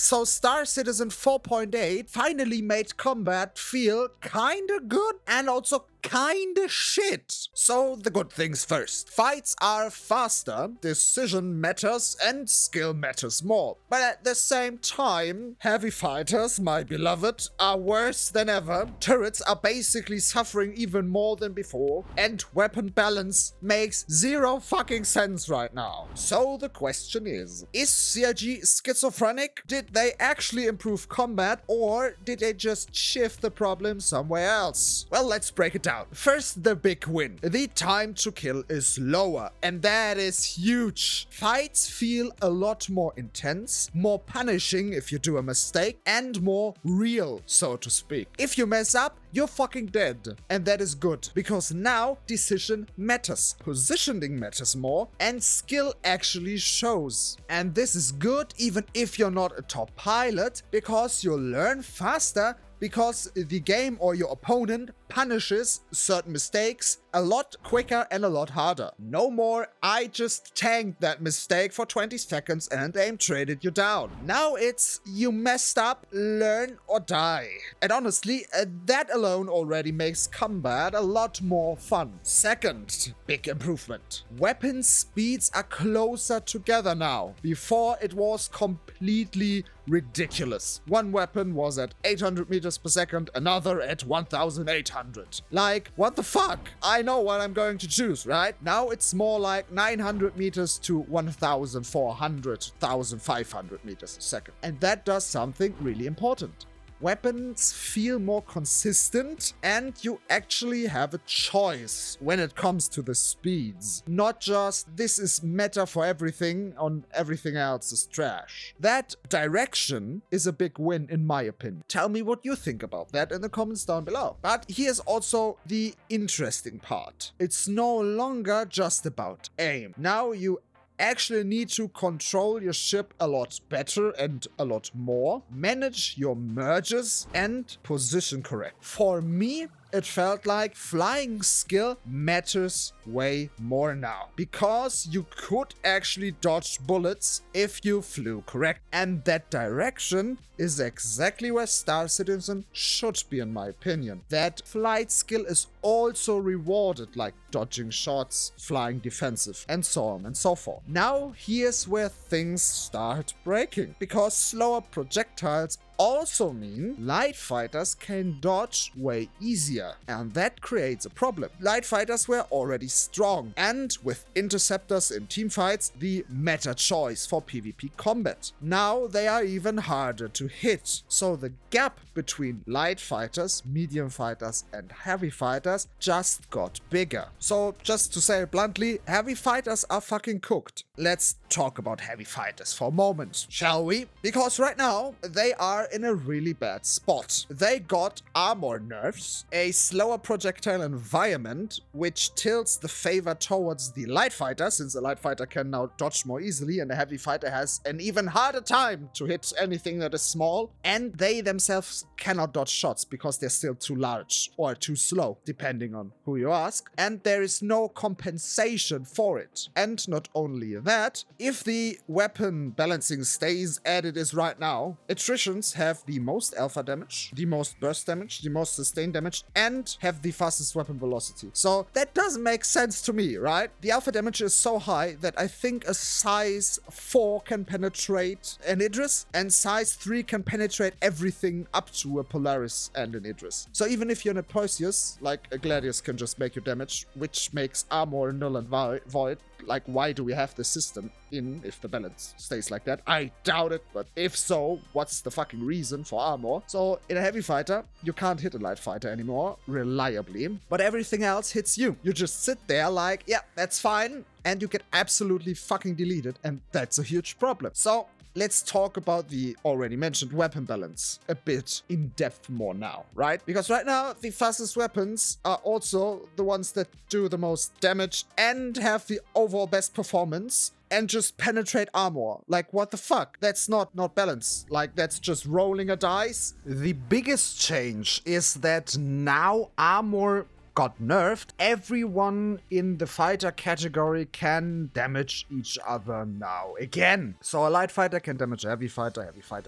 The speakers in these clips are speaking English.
So Star Citizen 4.8 finally made combat feel kinda good and also kinda shit. So the good things first. Fights are faster, decision matters, and skill matters more. But at the same time, heavy fighters, my beloved, are worse than ever. Turrets are basically suffering even more than before, and weapon balance makes zero fucking sense right now. So the question is CIG schizophrenic? Did they actually improve combat, or did they just shift the problem somewhere else? Well, let's break it down. First, the big win. The time to kill is lower, and that is huge. Fights feel a lot more intense, more punishing if you do a mistake, and more real, so to speak. If you mess up, you're fucking dead. And that is good, because now decision matters, positioning matters more, and skill actually shows. And this is good even if you're not a top pilot, because you'll learn faster, because the game or your opponent punishes certain mistakes a lot quicker and a lot harder. No more, I just tanked that mistake for 20 seconds and aim traded you down. Now it's, you messed up, learn or die. And honestly, that alone already makes combat a lot more fun. Second big improvement. Weapon speeds are closer together now. Before it was completely ridiculous. One weapon was at 800 meters per second, another at 1800. Like, what the fuck? I know what I'm going to choose, right? Now it's more like 900 meters to 1400, 1500 meters a second. And that does something really important. Weapons feel more consistent, and you actually have a choice when it comes to the speeds. Not just, this is meta for everything, on everything else is trash. That direction is a big win in my opinion. Tell me what you think about that in the comments down below. But here's also the interesting part. It's no longer just about aim. Now you actually need to control your ship a lot better and a lot more, manage your merges, and position correct. For me, it felt like flying skill matters way more now, because you could actually dodge bullets if you flew correct. And that direction is exactly where Star Citizen should be in my opinion. That flight skill is also rewarded, like dodging shots, flying defensive, and so on and so forth. Now here's where things start breaking, because slower projectiles also mean light fighters can dodge way easier, and that creates a problem. Light fighters were already strong, and with interceptors in teamfights, the meta choice for PvP combat. Now they are even harder to hit, so the gap between light fighters, medium fighters, and heavy fighters just got bigger. So just to say it bluntly, heavy fighters are fucking cooked. Let's talk about heavy fighters for a moment, shall we? Because right now, they are in a really bad spot. They got armor nerfs, a slower projectile environment, which tilts the favor towards the light fighter, since a light fighter can now dodge more easily, and a heavy fighter has an even harder time to hit anything that is small, and they themselves cannot dodge shots because they're still too large or too slow, depending on who you ask, and there is no compensation for it. And not only that, if the weapon balancing stays as it is right now, attritions have the most alpha damage, the most burst damage, the most sustained damage, and have the fastest weapon velocity. So that doesn't make sense to me, right? The alpha damage is so high that I think a size 4 can penetrate an Idris, and size 3 can penetrate everything up to a Polaris and an Idris. So even if you're in a Perseus, like a Gladius can just make you damage, which makes armor null and void. Like, why do we have this system in if the balance stays like that? I doubt it, but if so, what's the fucking reason for armor? So in a heavy fighter, you can't hit a light fighter anymore reliably, but everything else hits you. You just sit there like, yeah, that's fine, and you get absolutely fucking deleted, and that's a huge problem. So let's talk about the already mentioned weapon balance a bit in depth more now, right? Because right now, the fastest weapons are also the ones that do the most damage and have the overall best performance and just penetrate armor. Like, what the fuck? That's not balance. Like, that's just rolling a dice. The biggest change is that now armor got nerfed, everyone in the fighter category can damage each other now again. So a light fighter can damage a heavy fighter,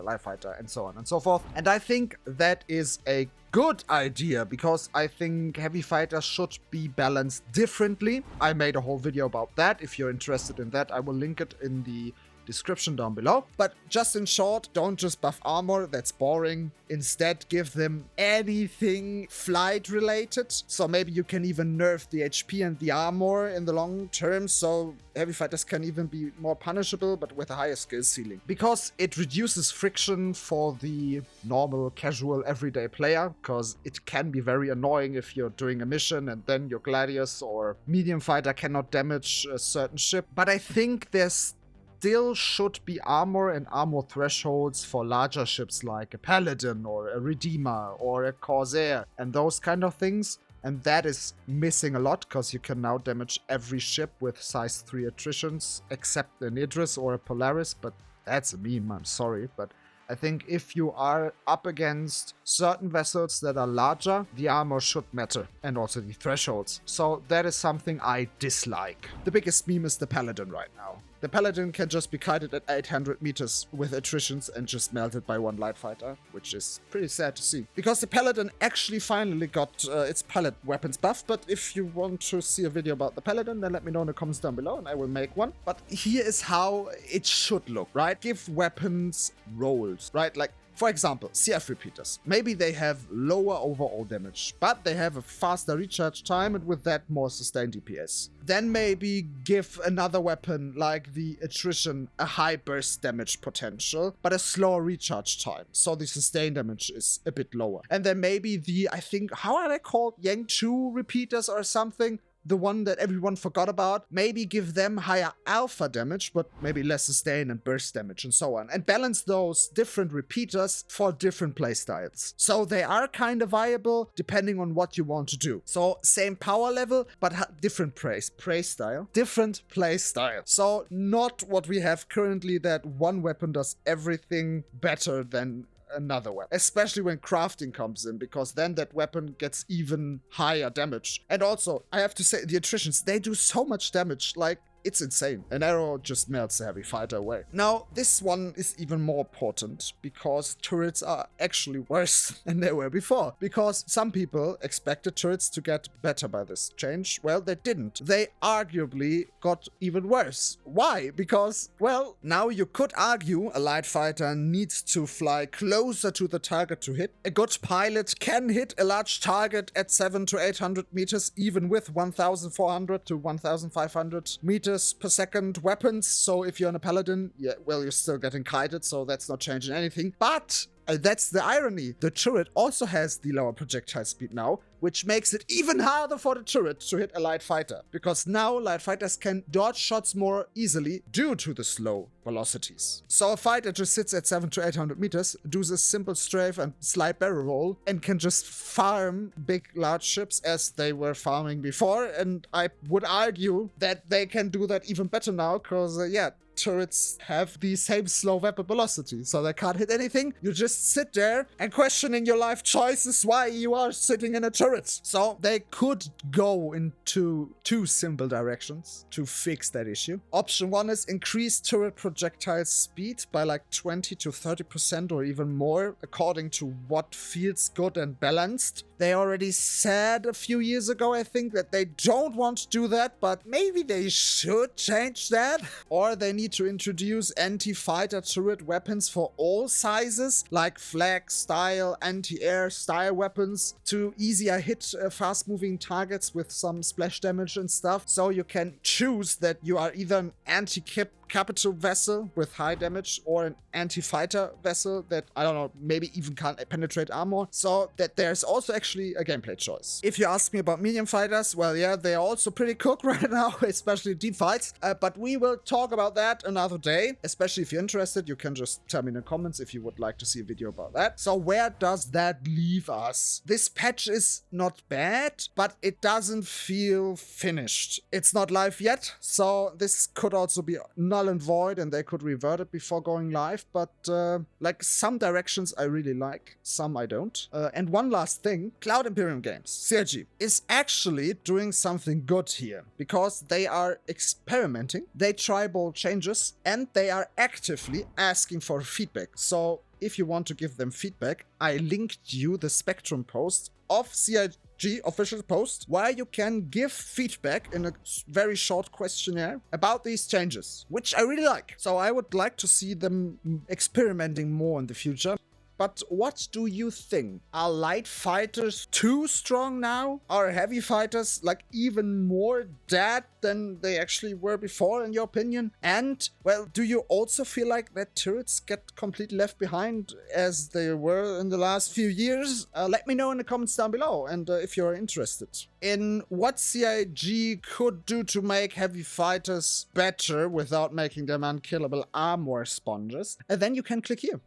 light fighter, and so on and so forth. And I think that is a good idea, because I think heavy fighters should be balanced differently. I made a whole video about that. If you're interested in that, I will link it in the description down below. But just in short, don't just buff armor, that's boring. Instead, give them anything flight related. So maybe you can even nerf the HP and the armor in the long term, so heavy fighters can even be more punishable, but with a higher skill ceiling. Because it reduces friction for the normal, casual, everyday player, because it can be very annoying if you're doing a mission and then your Gladius or medium fighter cannot damage a certain ship. But I think there's still should be armor and armor thresholds for larger ships like a Paladin or a Redeemer or a Corsair and those kind of things. And that is missing a lot, because you can now damage every ship with size 3 attritions except an Idris or a Polaris, but that's a meme, I'm sorry. But I think if you are up against certain vessels that are larger, the armor should matter, and also the thresholds. So that is something I dislike. The biggest meme is the Paladin right now. The Paladin can just be kited at 800 meters with attritions and just melted by one light fighter, which is pretty sad to see. Because the Paladin actually finally got its pallet weapons buff, but if you want to see a video about the Paladin, then let me know in the comments down below and I will make one. But here is how it should look, right? Give weapons roles, right? Like, for example, CF repeaters. Maybe they have lower overall damage, but they have a faster recharge time and with that more sustained DPS. Then maybe give another weapon like the attrition a high burst damage potential, but a slower recharge time. So the sustained damage is a bit lower. And then maybe the, I think, how are they called? Yang 2 repeaters or something? The one that everyone forgot about, maybe give them higher alpha damage, but maybe less sustain and burst damage and so on. And balance those different repeaters for different playstyles. So they are kind of viable depending on what you want to do. So same power level, but different playstyle. Different playstyle. So not what we have currently, that one weapon does everything better than another weapon, especially when crafting comes in, because then that weapon gets even higher damage. And also, I have to say, the attritions, they do so much damage, like, it's insane. An arrow just melts a heavy fighter away. Now, this one is even more important, because turrets are actually worse than they were before. Because some people expected turrets to get better by this change. Well, they didn't. They arguably got even worse. Why? Because, well, now you could argue a light fighter needs to fly closer to the target to hit. A good pilot can hit a large target at 700 to 800 meters, even with 1,400 to 1,500 meters per second weapons. So if you're on a Paladin, yeah, well, you're still getting kited, so that's not changing anything. But that's the irony. The turret also has the lower projectile speed now, which makes it even harder for the turret to hit a light fighter. Because now light fighters can dodge shots more easily due to the slow velocities. So a fighter just sits at 700 to 800 meters, does a simple strafe and slide barrel roll, and can just farm big, large ships as they were farming before. And I would argue that they can do that even better now, because, yeah, turrets have the same slow weapon velocity, so they can't hit anything. You just sit there and questioning your life choices why you are sitting in a turret. So they could go into two simple directions to fix that issue. Option 1 is increase turret projectile speed by like 20 to 30% or even more, according to what feels good and balanced. They already said a few years ago, I think, that they don't want to do that, but maybe they should change that. Or they need to introduce anti-fighter turret weapons for all sizes, like flag style, anti-air style weapons to easier hit fast-moving targets with some splash damage and stuff. So you can choose that you are either an anti-kip capital vessel with high damage or an anti-fighter vessel that, I don't know, maybe even can't penetrate armor, so that there's also actually a gameplay choice. If you ask me about medium fighters, well, yeah, they're also pretty cooked right now, especially deep fights, but we will talk about that another day. Especially if you're interested, you can just tell me in the comments if you would like to see a video about that. So where does that leave us? This patch is not bad, but it doesn't feel finished. It's not live yet, so this could also be not null and void and they could revert it before going live, but like some directions I really like, some I don't. And one last thing, Cloud Imperium Games, CIG, is actually doing something good here because they are experimenting, they try bold changes, and they are actively asking for feedback. So if you want to give them feedback, I linked you the Spectrum post of CIG official post where you can give feedback in a very short questionnaire about these changes, which I really like. So I would like to see them experimenting more in the future. But what do you think? Are light fighters too strong now? Are heavy fighters like even more dead than they actually were before, in your opinion? And, well, do you also feel like that turrets get completely left behind as they were in the last few years? Let me know in the comments down below, and if you're interested in what CIG could do to make heavy fighters better without making them unkillable armor sponges, then you can click here.